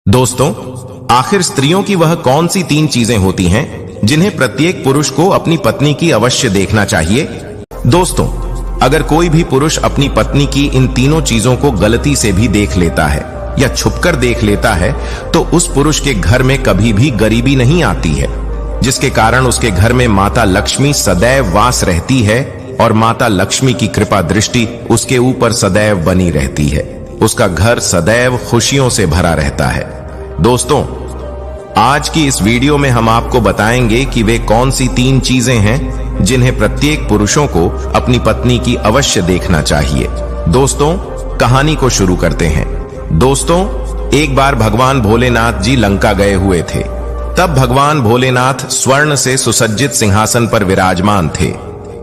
दोस्तों, आखिर स्त्रियों की वह कौन सी 3 चीजें होती हैं जिन्हें प्रत्येक पुरुष को अपनी पत्नी की अवश्य देखना चाहिए? दोस्तों, अगर कोई भी पुरुष अपनी पत्नी की इन तीनों चीजों को गलती से भी देख लेता है या छुपकर देख लेता है तो उस पुरुष के घर में कभी भी गरीबी नहीं आती है, जिसके कारण उसके घर में माता लक्ष्मी सदैव वास रहती है और माता लक्ष्मी की कृपा दृष्टि उसके ऊपर सदैव बनी रहती है। उसका घर सदैव खुशियों से भरा रहता है। दोस्तों, आज की इस वीडियो में हम आपको बताएंगे कि वे कौन सी 3 चीजें हैं जिन्हें प्रत्येक पुरुषों को अपनी पत्नी की अवश्य देखना चाहिए। दोस्तों, कहानी को शुरू करते हैं। दोस्तों, एक बार भगवान भोलेनाथ जी लंका गए हुए थे। तब भगवान भोलेनाथ स्वर्ण से सुसज्जित सिंहासन पर विराजमान थे।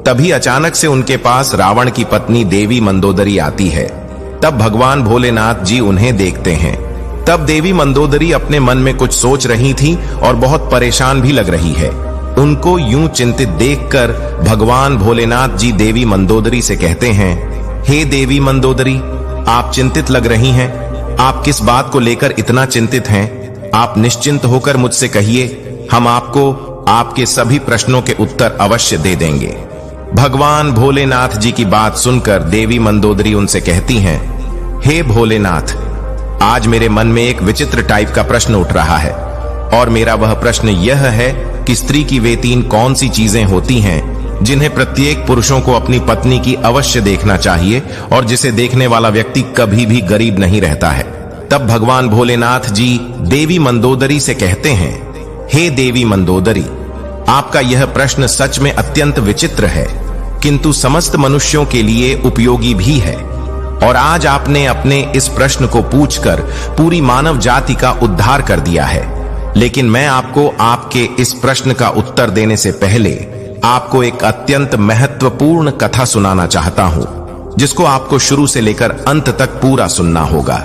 तभी अचानक से उनके पास रावण की पत्नी देवी मंदोदरी आती है। तब भगवान भोलेनाथ जी उन्हें देखते हैं। तब देवी मंदोदरी अपने मन में कुछ सोच रही थी और बहुत परेशान भी लग रही है। उनको यूं चिंतित देखकर भगवान भोलेनाथ जी देवी मंदोदरी से कहते हैं, हे देवी मंदोदरी, आप चिंतित लग रही हैं। आप किस बात को लेकर इतना चिंतित हैं? आप निश्चिंत होकर मुझसे कहिए, हम आपको आपके सभी प्रश्नों के उत्तर अवश्य दे देंगे। भगवान भोलेनाथ जी की बात सुनकर देवी मंदोदरी उनसे कहती हैं, हे भोलेनाथ, आज मेरे मन में एक विचित्र टाइप का प्रश्न उठ रहा है और मेरा वह प्रश्न यह है कि स्त्री की वे 3 कौन सी चीजें होती हैं जिन्हें प्रत्येक पुरुषों को अपनी पत्नी की अवश्य देखना चाहिए और जिसे देखने वाला व्यक्ति कभी भी गरीब नहीं रहता है। तब भगवान भोलेनाथ जी देवी मंदोदरी से कहते हैं, हे देवी मंदोदरी, आपका यह प्रश्न सच में अत्यंत विचित्र है, किंतु समस्त मनुष्यों के लिए उपयोगी भी है। और आज आपने अपने इस प्रश्न को पूछकर पूरी मानव जाति का उद्धार कर दिया है। लेकिन मैं आपको आपके इस प्रश्न का उत्तर देने से पहले आपको एक अत्यंत महत्वपूर्ण कथा सुनाना चाहता हूं, जिसको आपको शुरू से लेकर अंत तक पूरा सुनना होगा,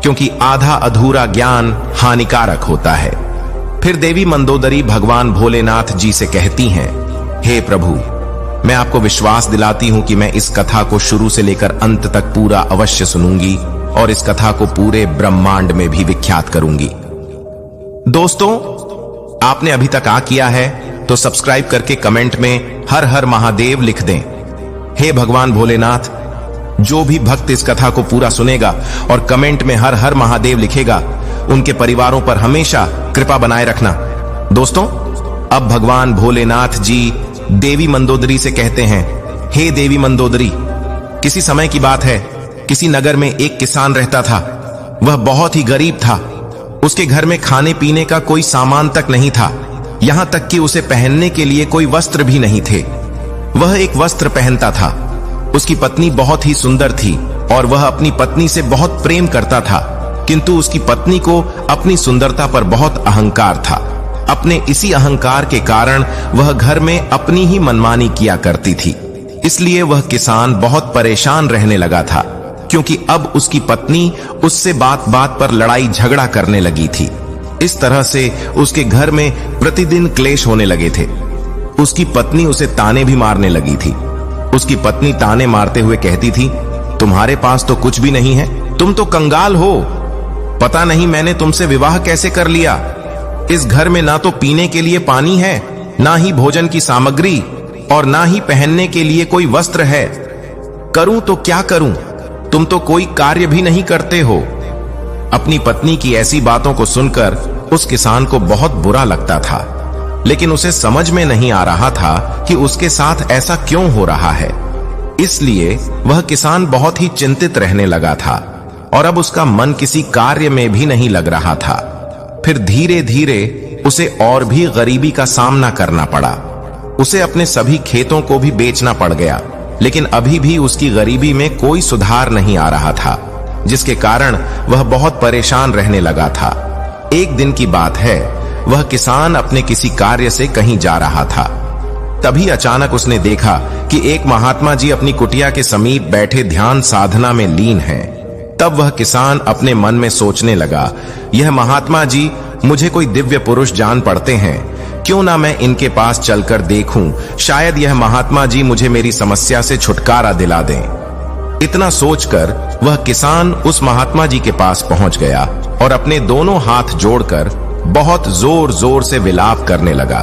क्योंकि आधा अधूरा ज्ञान हानिकारक होता है। फिर देवी मंदोदरी भगवान भोलेनाथ जी से कहती हैं, हे प्रभु, मैं आपको विश्वास दिलाती हूं कि मैं इस कथा को शुरू से लेकर अंत तक पूरा अवश्य सुनूंगी और इस कथा को पूरे ब्रह्मांड में भी विख्यात करूंगी। दोस्तों, आपने अभी तक किया है तो सब्सक्राइब करके कमेंट में हर हर महादेव लिख दें। हे भगवान भोलेनाथ, जो भी भक्त इस कथा को पूरा सुनेगा और कमेंट में हर हर महादेव लिखेगा, उनके परिवारों पर हमेशा कृपा बनाए रखना। दोस्तों, अब भगवान भोलेनाथ जी देवी मंदोदरी से कहते हैं, हे देवी मंदोदरी, किसी समय की बात है, किसी नगर में एक किसान रहता था। वह बहुत ही गरीब था। उसके घर में खाने पीने का कोई सामान तक नहीं था, यहां तक कि उसे पहनने के लिए कोई वस्त्र भी नहीं थे। वह एक वस्त्र पहनता था। उसकी पत्नी बहुत ही सुंदर थी और वह अपनी पत्नी से बहुत प्रेम करता था, किंतु उसकी पत्नी को अपनी सुंदरता पर बहुत अहंकार था। अपने इसी अहंकार के कारण वह घर में अपनी ही मनमानी किया करती थी। इसलिए वह किसान बहुत परेशान रहने लगा था, क्योंकि अब उसकी पत्नी उससे बात बात पर लड़ाई झगड़ा करने लगी थी। इस तरह से उसके घर में प्रतिदिन क्लेश होने लगे थे। उसकी पत्नी उसे ताने भी मारने लगी थी। उसकी पत्नी ताने मारते हुए कहती थी, तुम्हारे पास तो कुछ भी नहीं है, तुम तो कंगाल हो। पता नहीं मैंने तुमसे विवाह कैसे कर लिया। इस घर में ना तो पीने के लिए पानी है, ना ही भोजन की सामग्री और ना ही पहनने के लिए कोई वस्त्र है। करूं तो क्या करूं? तुम तो कोई कार्य भी नहीं करते हो। अपनी पत्नी की ऐसी बातों को सुनकर उस किसान को बहुत बुरा लगता था, लेकिन उसे समझ में नहीं आ रहा था कि उसके साथ ऐसा क्यों हो रहा है। इसलिए वह किसान बहुत ही चिंतित रहने लगा था और अब उसका मन किसी कार्य में भी नहीं लग रहा था। फिर धीरे धीरे उसे और भी गरीबी का सामना करना पड़ा। उसे अपने सभी खेतों को भी बेचना पड़ गया, लेकिन अभी भी उसकी गरीबी में कोई सुधार नहीं आ रहा था, जिसके कारण वह बहुत परेशान रहने लगा था। एक दिन की बात है, वह किसान अपने किसी कार्य से कहीं जा रहा था। तभी अचानक उसने देखा कि एक महात्मा जी अपनी कुटिया के समीप बैठे ध्यान साधना में लीन हैं। तब वह किसान अपने मन में सोचने लगा, यह महात्मा जी मुझे कोई दिव्य पुरुष जान पड़ते हैं, क्यों ना मैं इनके पास चलकर देखूं, शायद यह महात्मा जी मुझे मेरी समस्या से छुटकारा दिला दें। इतना सोचकर वह किसान उस महात्मा जी के पास पहुंच गया और अपने दोनों हाथ जोड़कर बहुत जोर जोर से विलाप करने लगा।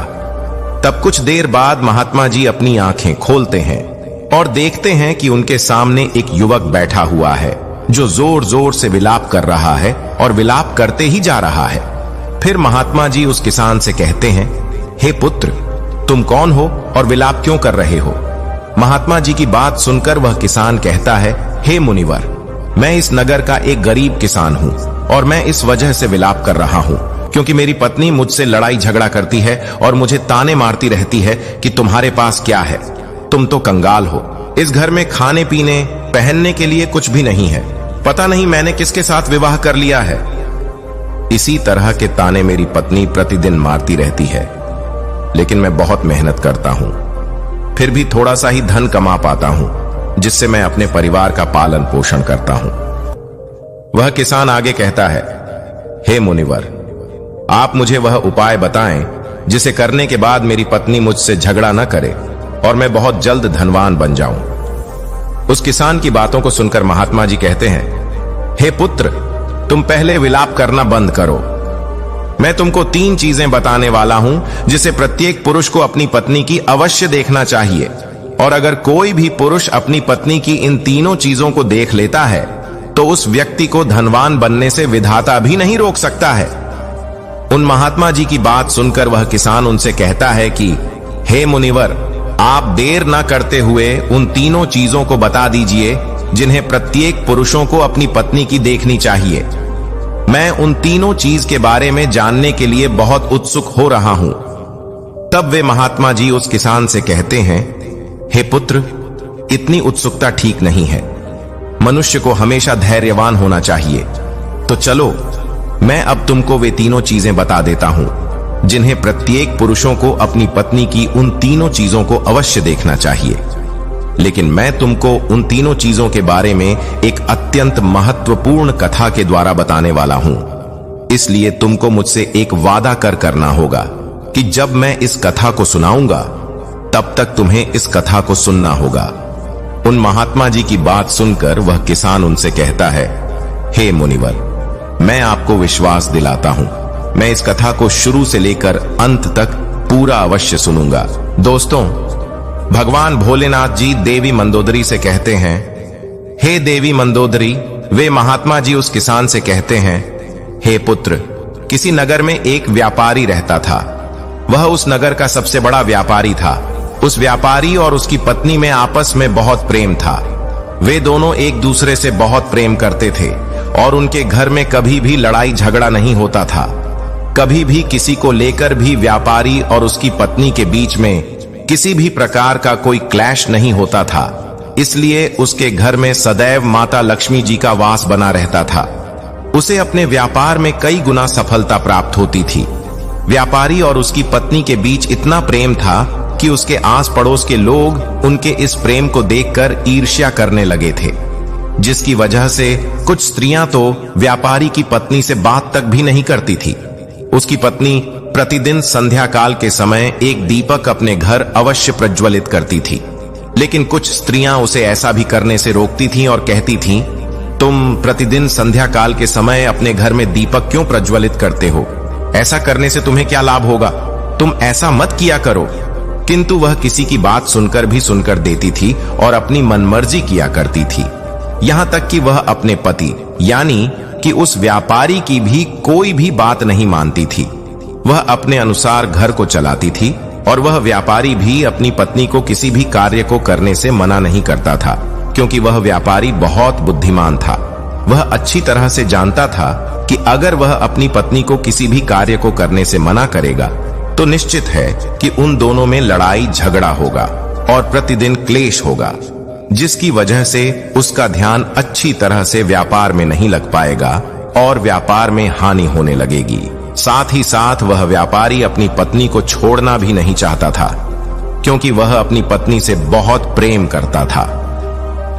तब कुछ देर बाद महात्मा जी अपनी आंखें खोलते हैं और देखते हैं कि उनके सामने एक युवक बैठा हुआ है जो जोर जोर से विलाप कर रहा है और विलाप करते ही जा रहा है। फिर महात्मा जी उस किसान से कहते हैं, हे पुत्र, तुम कौन हो और विलाप क्यों कर रहे हो? महात्मा जी की बात सुनकर वह किसान कहता है, हे मुनिवर, मैं इस नगर का एक गरीब किसान हूं और मैं इस वजह से विलाप कर रहा हूं क्योंकि मेरी पत्नी मुझसे लड़ाई झगड़ा करती है और मुझे ताने मारती रहती है कि तुम्हारे पास क्या है, तुम तो कंगाल हो। इस घर में खाने पीने पहनने के लिए कुछ भी नहीं है। पता नहीं मैंने किसके साथ विवाह कर लिया है। इसी तरह के ताने मेरी पत्नी प्रतिदिन मारती रहती है, लेकिन मैं बहुत मेहनत करता हूं, फिर भी थोड़ा सा ही धन कमा पाता हूं जिससे मैं अपने परिवार का पालन पोषण करता हूं। वह किसान आगे कहता है, हे मुनिवर, आप मुझे वह उपाय बताएं जिसे करने के बाद मेरी पत्नी मुझसे झगड़ा न करे और मैं बहुत जल्द धनवान बन जाऊं। उस किसान की बातों को सुनकर महात्मा जी कहते हैं, हे पुत्र, तुम पहले विलाप करना बंद करो। मैं तुमको 3 चीजें बताने वाला हूं जिसे प्रत्येक पुरुष को अपनी पत्नी की अवश्य देखना चाहिए, और अगर कोई भी पुरुष अपनी पत्नी की इन तीनों चीजों को देख लेता है तो उस व्यक्ति को धनवान बनने से विधाता भी नहीं रोक सकता है। उन महात्मा जी की बात सुनकर वह किसान उनसे कहता है कि हे मुनिवर, आप देर न करते हुए उन तीनों चीजों को बता दीजिए जिन्हें प्रत्येक पुरुषों को अपनी पत्नी की देखनी चाहिए। मैं उन तीनों चीज के बारे में जानने के लिए बहुत उत्सुक हो रहा हूं। तब वे महात्मा जी उस किसान से कहते हैं, हे पुत्र, इतनी उत्सुकता ठीक नहीं है। मनुष्य को हमेशा धैर्यवान होना चाहिए। तो चलो, मैं अब तुमको वे तीनों चीजें बता देता हूं जिन्हें प्रत्येक पुरुषों को अपनी पत्नी की उन तीनों चीजों को अवश्य देखना चाहिए। लेकिन मैं तुमको उन तीनों चीजों के बारे में एक अत्यंत महत्वपूर्ण कथा के द्वारा बताने वाला हूं। इसलिए तुमको मुझसे एक वादा करना होगा कि जब मैं इस कथा को सुनाऊंगा तब तक तुम्हें इस कथा को सुनना होगा। उन महात्मा जी की बात सुनकर वह किसान उनसे कहता है, हे मुनिवर, मैं आपको विश्वास दिलाता हूं, मैं इस कथा को शुरू से लेकर अंत तक पूरा अवश्य सुनूंगा। दोस्तों, भगवान भोलेनाथ जी देवी मंदोदरी से कहते हैं, हे देवी मंदोदरी। वे महात्मा जी उस किसान से कहते हैं, हे पुत्र, किसी नगर में एक व्यापारी रहता था। वह उस नगर का सबसे बड़ा व्यापारी था। उस व्यापारी और उसकी पत्नी में आपस में बहुत प्रेम था। वे दोनों एक दूसरे से बहुत प्रेम करते थे और उनके घर में कभी भी लड़ाई झगड़ा नहीं होता था। कभी भी किसी को लेकर भी व्यापारी और उसकी पत्नी के बीच में किसी भी प्रकार का कोई क्लैश नहीं होता था। इसलिए उसके घर में सदैव माता लक्ष्मी जी का वास बना रहता था। उसे अपने व्यापार में कई गुना सफलता प्राप्त होती थी। व्यापारी और उसकी पत्नी के बीच इतना प्रेम था कि उसके आस पड़ोस के लोग उनके इस प्रेम को देखकर ईर्ष्या करने लगे थे, जिसकी वजह से कुछ स्त्रियां तो व्यापारी की पत्नी से बात तक भी नहीं करती थी। उसकी पत्नी प्रतिदिन संध्या काल के समय एक दीपक अपने घर अवश्य प्रज्वलित करती थी, लेकिन कुछ स्त्रियां उसे ऐसा भी करने से रोकती थीं और कहती थीं, तुम प्रतिदिन संध्या काल के समय अपने घर में दीपक क्यों प्रज्वलित करते हो? ऐसा करने से तुम्हें क्या लाभ होगा? तुम ऐसा मत किया करो। किंतु वह किसी की बात सुनकर भी सुनकर देती थी और अपनी मनमर्जी किया करती थी। यहां तक कि वह अपने पति यानी कि उस व्यापारी की भी कोई भी बात नहीं मानती थी। वह अपने अनुसार घर को चलाती थी और वह व्यापारी भी अपनी पत्नी को किसी भी कार्य को करने से मना नहीं करता था, क्योंकि वह व्यापारी बहुत बुद्धिमान था। वह अच्छी तरह से जानता था कि अगर वह अपनी पत्नी को किसी भी कार्य को करने से मना करेगा तो निश्चित है कि उन दोनों में लड़ाई झगड़ा होगा और प्रतिदिन क्लेश होगा, जिसकी वजह से उसका ध्यान अच्छी तरह से व्यापार में नहीं लग पाएगा और व्यापार में हानि होने लगेगी। साथ ही साथ वह व्यापारी अपनी पत्नी को छोड़ना भी नहीं चाहता था, क्योंकि वह अपनी पत्नी से बहुत प्रेम करता था।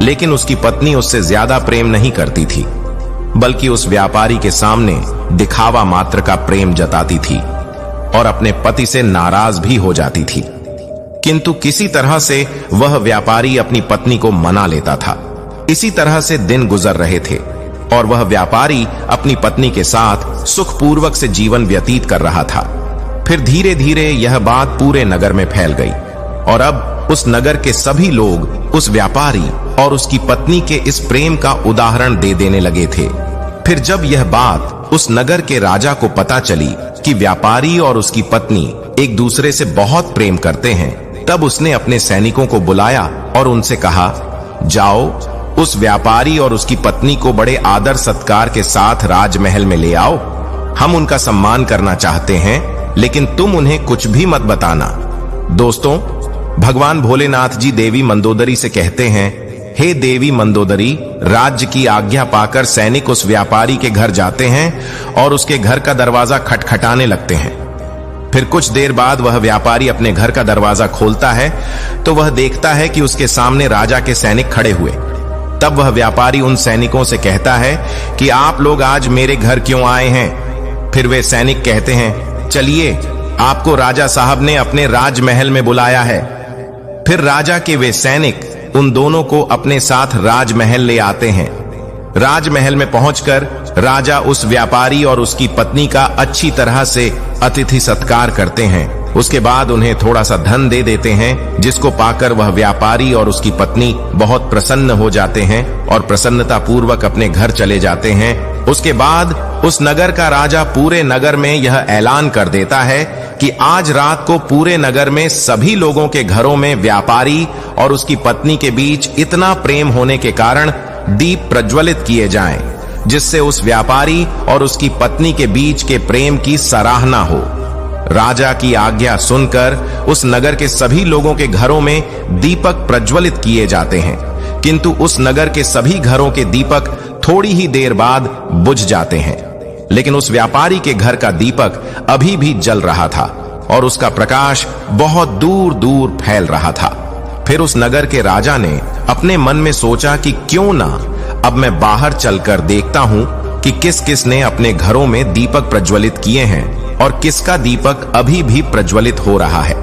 लेकिन उसकी पत्नी उससे ज्यादा प्रेम नहीं करती थी, बल्कि उस व्यापारी के सामने दिखावा मात्र का प्रेम जताती थी और अपने पति से नाराज भी हो जाती थी। किंतु किसी तरह से वह व्यापारी अपनी पत्नी को मना लेता था। इसी तरह से दिन गुजर रहे थे। और वह व्यापारी अपनी पत्नी के साथ सुखपूर्वक से जीवन व्यतीत कर रहा था। फिर धीरे धीरे यह बात पूरे नगर में फैल गई और अब उस नगर के सभी लोग उस व्यापारी और उसकी पत्नी के इस प्रेम का उदाहरण दे देने लगे थे। फिर जब यह बात उस नगर के राजा को पता चली कि व्यापारी और उसकी पत्नी एक दूसरे से बहुत प्रेम करते हैं, तब उसने अपने सैनिकों को बुलाया और उनसे कहा, जाओ उस व्यापारी और उसकी पत्नी को बड़े आदर सत्कार के साथ राजमहल में ले आओ। हम उनका सम्मान करना चाहते हैं, लेकिन तुम उन्हें कुछ भी मत बताना। दोस्तों, भगवान भोलेनाथ जी देवी मंदोदरी से कहते हैं, हे देवी मंदोदरी, राज्य की आज्ञा पाकर सैनिक उस व्यापारी के घर जाते हैं और उसके घर का दरवाजा खटखटाने लगते हैं। फिर कुछ देर बाद वह व्यापारी अपने घर का दरवाजा खोलता है तो वह देखता है कि उसके सामने राजा के सैनिक खड़े हुए। तब वह व्यापारी उन सैनिकों से कहता है कि आप लोग आज मेरे घर क्यों आए हैं? फिर वे सैनिक कहते हैं, चलिए, आपको राजा साहब ने अपने राजमहल में बुलाया है। फिर राजा के वे सैनिक उन दोनों को अपने साथ राजमहल ले आते हैं। राजमहल में पहुंचकर राजा उस व्यापारी और उसकी पत्नी का अच्छी तरह से अतिथि सत्कार करते हैं। उसके बाद उन्हें थोड़ा सा धन दे देते हैं, जिसको पाकर वह व्यापारी और उसकी पत्नी बहुत प्रसन्न हो जाते हैं और प्रसन्नता पूर्वक अपने घर चले जाते हैं। उसके बाद उस नगर का राजा पूरे नगर में यह ऐलान कर देता है कि आज रात को पूरे नगर में सभी लोगों के घरों में व्यापारी और उसकी पत्नी के बीच इतना प्रेम होने के कारण दीप प्रज्वलित किए जाएं, जिससे उस व्यापारी और उसकी पत्नी के बीच के प्रेम की सराहना हो। राजा की आज्ञा सुनकर उस नगर के सभी लोगों के घरों में दीपक प्रज्वलित किए जाते हैं, किंतु उस नगर के सभी घरों के दीपक थोड़ी ही देर बाद बुझ जाते हैं। लेकिन उस व्यापारी के घर का दीपक अभी भी जल रहा था और उसका प्रकाश बहुत दूर दूर फैल रहा था। फिर उस नगर के राजा ने अपने मन में सोचा कि क्यों ना अब मैं बाहर चलकर देखता हूं कि किस किस ने अपने घरों में दीपक प्रज्वलित किए हैं और किसका दीपक अभी भी प्रज्वलित हो रहा है।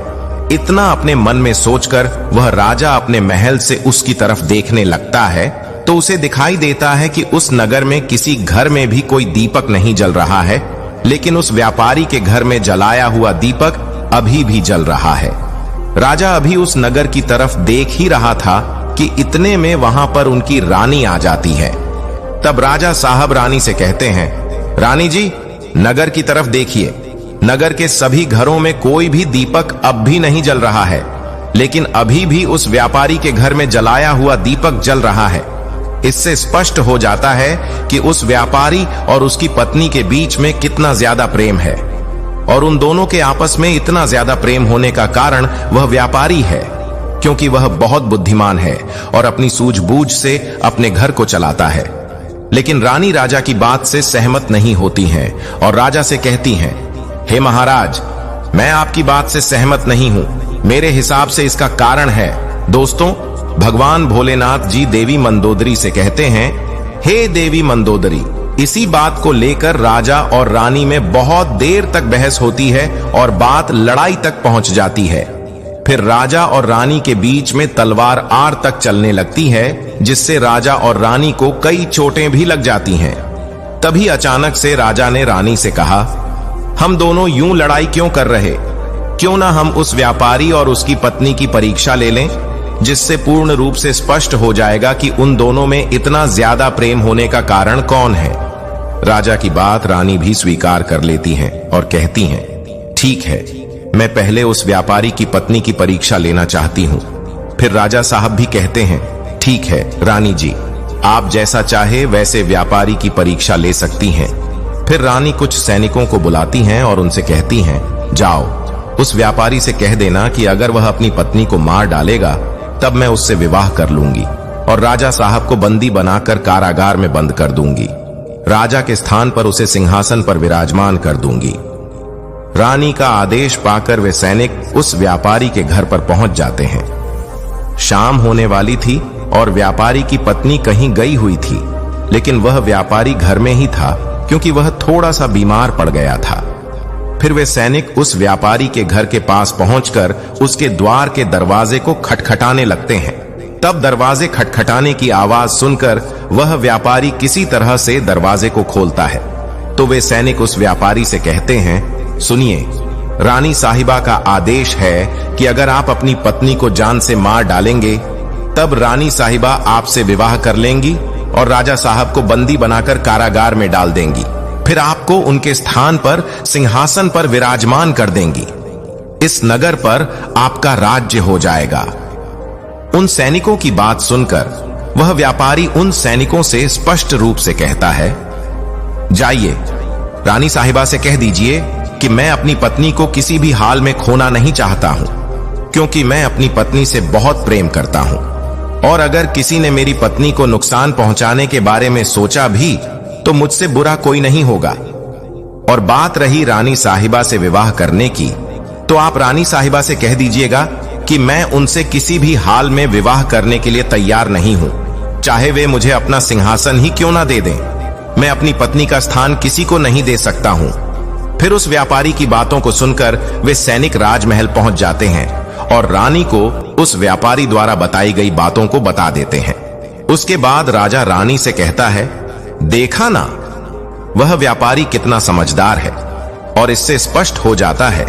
इतना अपने मन में सोचकर वह राजा अपने महल से उसकी तरफ देखने लगता है तो उसे दिखाई देता है कि उस नगर में किसी घर में भी कोई दीपक नहीं जल रहा है, लेकिन उस व्यापारी के घर में जलाया हुआ दीपक अभी भी जल रहा है। राजा अभी उस नगर की तरफ देख ही रहा था कि इतने में वहां पर उनकी रानी आ जाती है। तब राजा साहब रानी से कहते हैं, रानी जी, नगर की तरफ देखिए। नगर के सभी घरों में कोई भी दीपक अब भी नहीं जल रहा है, लेकिन अभी भी उस व्यापारी के घर में जलाया हुआ दीपक जल रहा है। इससे स्पष्ट हो जाता है कि उस व्यापारी और उसकी पत्नी के बीच में कितना ज्यादा प्रेम है, और उन दोनों के आपस में इतना ज्यादा प्रेम होने का कारण वह व्यापारी है, क्योंकि वह बहुत बुद्धिमान है और अपनी सूझबूझ से अपने घर को चलाता है। लेकिन रानी राजा की बात से सहमत नहीं होती हैं और राजा से कहती हैं, हे महाराज, मैं आपकी बात से सहमत नहीं हूं। मेरे हिसाब से इसका कारण है। दोस्तों, भगवान भोलेनाथ जी देवी मंदोदरी से कहते हैं, हे देवी मंदोदरी। इसी बात को लेकर राजा और रानी में बहुत देर तक बहस होती है और बात लड़ाई तक पहुंच जाती है। फिर राजा और रानी के बीच में तलवार आर तक चलने लगती है, जिससे राजा और रानी को कई चोटें भी लग जाती हैं। तभी अचानक से राजा ने रानी से कहा, हम दोनों यूं लड़ाई क्यों कर रहे? क्यों ना हम उस व्यापारी और उसकी पत्नी की परीक्षा ले लें, जिससे पूर्ण रूप से स्पष्ट हो जाएगा कि उन दोनों में इतना ज्यादा प्रेम होने का कारण कौन है। राजा की बात रानी भी स्वीकार कर लेती हैं और कहती हैं, ठीक है, मैं पहले उस व्यापारी की पत्नी की परीक्षा लेना चाहती हूं। फिर राजा साहब भी कहते हैं, ठीक है रानी जी, आप जैसा चाहे वैसे व्यापारी की परीक्षा ले सकती हैं। फिर रानी कुछ सैनिकों को बुलाती हैं और उनसे कहती हैं, जाओ उस व्यापारी से कह देना कि अगर वह अपनी पत्नी को मार डालेगा तब मैं उससे विवाह कर लूंगी और राजा साहब को बंदी बनाकर कारागार में बंद कर दूंगी। राजा के स्थान पर उसे सिंहासन पर विराजमान कर दूंगी। रानी का आदेश पाकर वे सैनिक उस व्यापारी के घर पर पहुंच जाते हैं। शाम होने वाली थी और व्यापारी की पत्नी कहीं गई हुई थी, लेकिन वह व्यापारी घर में ही था क्योंकि वह थोड़ा सा बीमार पड़ गया था। फिर वे सैनिक उस व्यापारी के घर के पास पहुंचकर उसके द्वार के दरवाजे को खटखटाने लगते हैं। तब दरवाजे खटखटाने की आवाज सुनकर वह व्यापारी किसी तरह से दरवाजे को खोलता है। तो वे सैनिक उस व्यापारी से कहते हैं, सुनिए, रानी साहिबा का आदेश है कि अगर आप अपनी पत्नी को जान से मार डालेंगे तब रानी साहिबा आपसे विवाह कर लेंगी और राजा साहब को बंदी बनाकर कारागार में डाल देंगी, फिर आपको उनके स्थान पर सिंहासन पर विराजमान कर देंगी। इस नगर पर आपका राज्य हो जाएगा। उन सैनिकों की बात सुनकर वह व्यापारी उन सैनिकों से स्पष्ट रूप से कहता है, जाइए, रानी साहिबा से कह दीजिए कि मैं अपनी पत्नी को किसी भी हाल में खोना नहीं चाहता हूं, क्योंकि मैं अपनी पत्नी से बहुत प्रेम करता हूं, और अगर किसी ने मेरी पत्नी को नुकसान पहुंचाने के बारे में सोचा भी तो मुझसे बुरा कोई नहीं होगा। और बात रही रानी साहिबा से विवाह करने की, तो आप रानी साहिबा से कह दीजिएगा कि मैं उनसे किसी भी हाल में विवाह करने के लिए तैयार नहीं हूं, चाहे वे मुझे अपना सिंहासन ही क्यों ना दे दें। मैं अपनी पत्नी का स्थान किसी को नहीं दे सकता हूं। फिर उस व्यापारी की बातों को सुनकर वे सैनिक राजमहल पहुंच जाते हैं और रानी को उस व्यापारी द्वारा बताई गई बातों को बता देते हैं। उसके बाद राजा रानी से कहता है, देखा ना, वह व्यापारी कितना समझदार है। और इससे स्पष्ट हो जाता है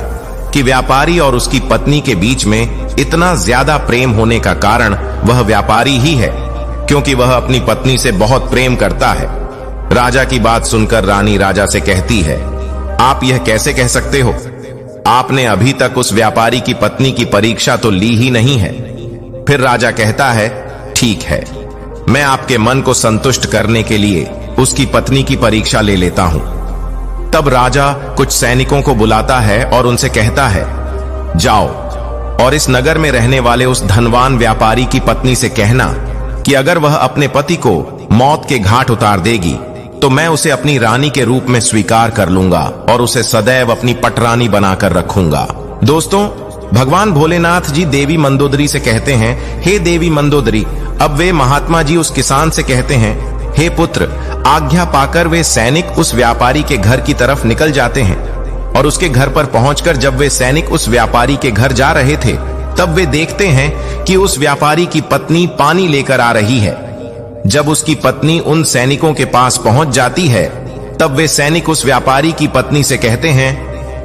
कि व्यापारी और उसकी पत्नी के बीच में इतना ज्यादा प्रेम होने का कारण वह व्यापारी ही है, क्योंकि वह अपनी पत्नी से बहुत प्रेम करता है। राजा की बात सुनकर रानी राजा से कहती है, आप यह कैसे कह सकते हो? आपने अभी तक उस व्यापारी की पत्नी की परीक्षा तो ली ही नहीं है। फिर राजा कहता है, ठीक है, मैं आपके मन को संतुष्ट करने के लिए उसकी पत्नी की परीक्षा ले लेता हूं। तब राजा कुछ सैनिकों को बुलाता है और उनसे कहता है, जाओ और इस नगर में रहने वाले उस धनवान व्यापारी की पत्नी से कहना कि अगर वह अपने पति को मौत के घाट उतार देगी तो मैं उसे अपनी रानी के रूप में स्वीकार कर लूंगा और उसे सदैव अपनी पटरानी बनाकर रखूंगा। दोस्तों, भगवान भोलेनाथ जी देवी मंदोदरी से कहते हैं, हे देवी मंदोदरी। अब वे महात्मा जी उस किसान से कहते हैं, हे पुत्र, आज्ञा पाकर वे सैनिक उस व्यापारी के घर की तरफ निकल जाते हैं। और उसके घर पर पहुंचकर जब वे सैनिक उस व्यापारी के घर जा रहे थे, तब वे देखते हैं कि उस व्यापारी की पत्नी पानी लेकर आ रही है। जब उसकी पत्नी उन सैनिकों के पास पहुंच जाती है, तब वे सैनिक उस व्यापारी की पत्नी से कहते हैं,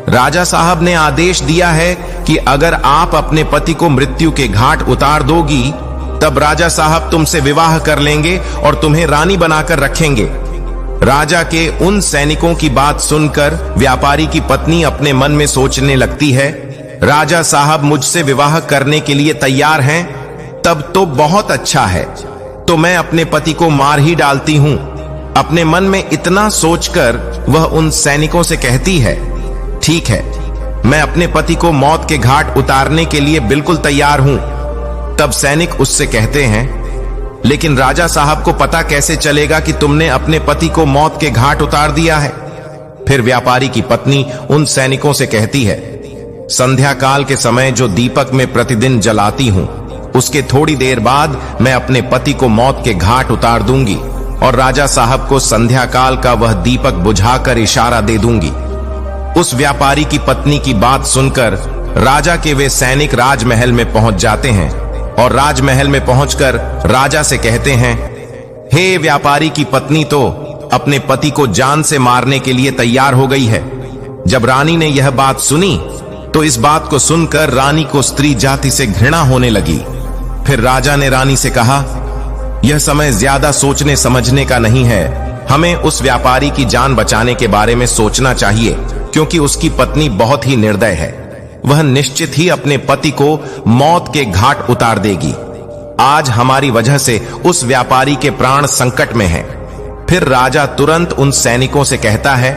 राजा साहब ने आदेश दिया है कि अगर आप अपने पति को मृत्यु के घाट उतार दोगी तब राजा साहब तुमसे विवाह कर लेंगे और तुम्हें रानी बनाकर रखेंगे। राजा के उन सैनिकों की बात सुनकर व्यापारी की पत्नी अपने मन में सोचने लगती है, राजा साहब मुझसे विवाह करने के लिए तैयार हैं, तब तो बहुत अच्छा है, तो मैं अपने पति को मार ही डालती हूं। अपने मन में इतना सोचकर वह उन सैनिकों से कहती है, ठीक है, मैं अपने पति को मौत के घाट उतारने के लिए बिल्कुल तैयार हूं। तब सैनिक उससे कहते हैं, लेकिन राजा साहब को पता कैसे चलेगा कि तुमने अपने पति को मौत के घाट उतार दिया है? फिर व्यापारी की पत्नी उन सैनिकों से कहती है, संध्या काल के समय जो दीपक में प्रतिदिन जलाती हूं, उसके थोड़ी देर बाद मैं अपने पति को मौत के घाट उतार दूंगी और राजा साहब को संध्या काल का वह दीपक बुझाकर इशारा दे दूंगी। उस व्यापारी की पत्नी की बात सुनकर राजा के वे सैनिक राजमहल में पहुंच जाते हैं और राजमहल में पहुंचकर राजा से कहते हैं, हे व्यापारी की पत्नी तो अपने पति को जान से मारने के लिए तैयार हो गई है। जब रानी ने यह बात सुनी तो इस बात को सुनकर रानी को स्त्री जाति से घृणा होने लगी। फिर राजा ने रानी से कहा, यह समय ज्यादा सोचने समझने का नहीं है, हमें उस व्यापारी की जान बचाने के बारे में सोचना चाहिए, क्योंकि उसकी पत्नी बहुत ही निर्दय है। वह निश्चित ही अपने पति को मौत के घाट उतार देगी। आज हमारी वजह से उस व्यापारी के प्राण संकट में हैं। फिर राजा तुरंत उन सैनिकों से कहता है,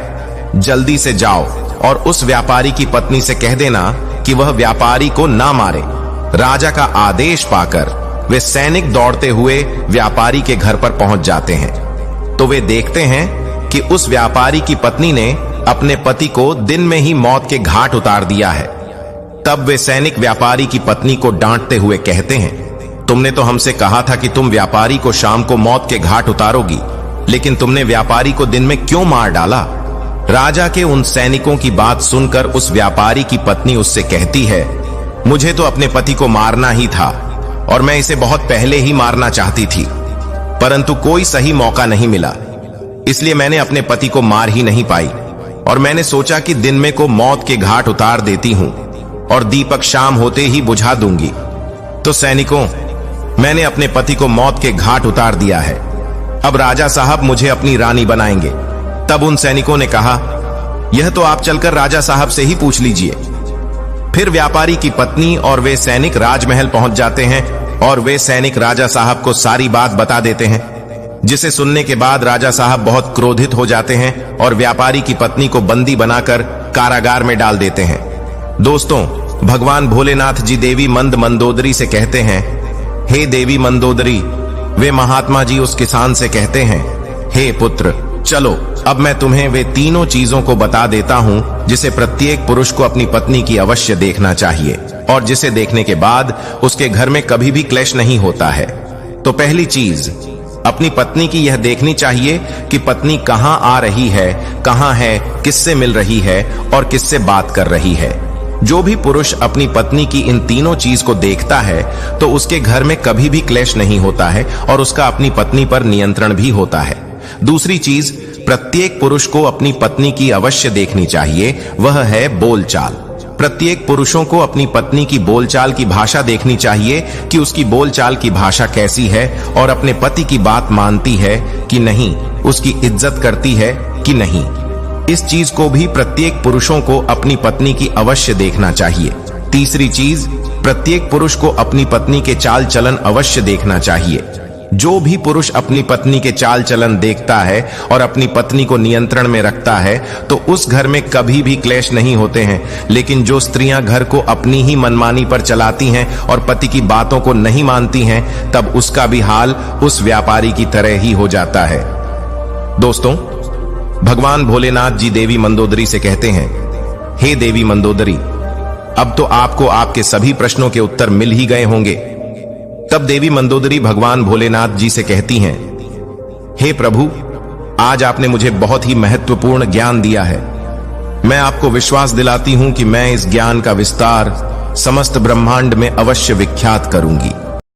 जल्दी से जाओ और उस व्यापारी की पत्नी से कह देना कि वह व्यापारी को ना मारे। राजा का आदेश पाकर वे सैनिक दौड़ते हुए व्यापारी के घर पर पहुंच जाते हैं। तो वे देखते हैं कि उस व्यापारी की पत्नी ने अपने पति को दिन में ही मौत के घाट उतार दिया है। तब वे सैनिक व्यापारी की पत्नी को डांटते हुए कहते हैं, तुमने तो हमसे कहा था कि तुम व्यापारी को शाम को मौत के घाट उतारोगी, लेकिन तुमने व्यापारी को दिन में क्यों मार डाला? राजा के उन सैनिकों की बात सुनकर उस व्यापारी की पत्नी उससे कहती है, मुझे तो अपने पति को मारना ही था और मैं इसे बहुत पहले ही मारना चाहती थी, परंतु कोई सही मौका नहीं मिला, इसलिए मैंने अपने पति को मार ही नहीं पाई और मैंने सोचा कि दिन में को मौत के घाट उतार देती हूं और दीपक शाम होते ही बुझा दूंगी। तो सैनिकों, मैंने अपने पति को मौत के घाट उतार दिया है। अब राजा साहब मुझे अपनी रानी बनाएंगे। तब उन सैनिकों ने कहा, यह तो आप चलकर राजा साहब से ही पूछ लीजिए। फिर व्यापारी की पत्नी और वे सैनिक राजमहल पहुंच जाते हैं और वे सैनिक राजा साहब को सारी बात बता देते हैं, जिसे सुनने के बाद राजा साहब बहुत क्रोधित हो जाते हैं और व्यापारी की पत्नी को बंदी बनाकर कारागार में डाल देते हैं। दोस्तों, भगवान भोलेनाथ जी देवी मंद मंदोदरी से कहते हैं, हे देवी मंदोदरी। वे महात्मा जी उस किसान से कहते हैं, हे पुत्र, चलो अब मैं तुम्हें वे तीनों चीजों को बता देता हूं जिसे प्रत्येक पुरुष को अपनी पत्नी की अवश्य देखना चाहिए और जिसे देखने के बाद उसके घर में कभी भी क्लेश नहीं होता है। तो पहली चीज, अपनी पत्नी की यह देखनी चाहिए कि पत्नी कहां आ रही है, कहां है, किससे मिल रही है और किससे बात कर रही है। जो भी पुरुष अपनी पत्नी की इन तीनों चीज को देखता है तो उसके घर में कभी भी क्लेश नहीं होता है और उसका अपनी पत्नी पर नियंत्रण भी होता है। दूसरी चीज, प्रत्येक पुरुष को अपनी पत्नी की अवश्य देखनी चाहिए, वह है बोलचाल। प्रत्येक पुरुषों को अपनी पत्नी की बोलचाल की भाषा देखनी चाहिए कि उसकी बोलचाल की भाषा कैसी है और अपने पति की बात मानती है कि नहीं, उसकी इज्जत करती है कि नहीं। इस चीज को भी प्रत्येक पुरुषों को अपनी पत्नी की अवश्य देखना चाहिए। तीसरी चीज, प्रत्येक पुरुष को अपनी पत्नी के चाल चलन अवश्य देखना चाहिए। जो भी पुरुष अपनी पत्नी के चाल चलन देखता है और अपनी पत्नी को नियंत्रण में रखता है तो उस घर में कभी भी क्लेश नहीं होते हैं। लेकिन जो स्त्रियां घर को अपनी ही मनमानी पर चलाती हैं और पति की बातों को नहीं मानती हैं, तब उसका भी हाल उस व्यापारी की तरह ही हो जाता है। दोस्तों, भगवान भोलेनाथ जी देवी मंदोदरी से कहते हैं, हे देवी मंदोदरी, अब तो आपको आपके सभी प्रश्नों के उत्तर मिल ही गए होंगे। तब देवी मंदोदरी भगवान भोलेनाथ जी से कहती हैं, हे प्रभु, आज आपने मुझे बहुत ही महत्वपूर्ण ज्ञान दिया है। मैं आपको विश्वास दिलाती हूं कि मैं इस ज्ञान का विस्तार समस्त ब्रह्मांड में अवश्य विख्यात करूंगी।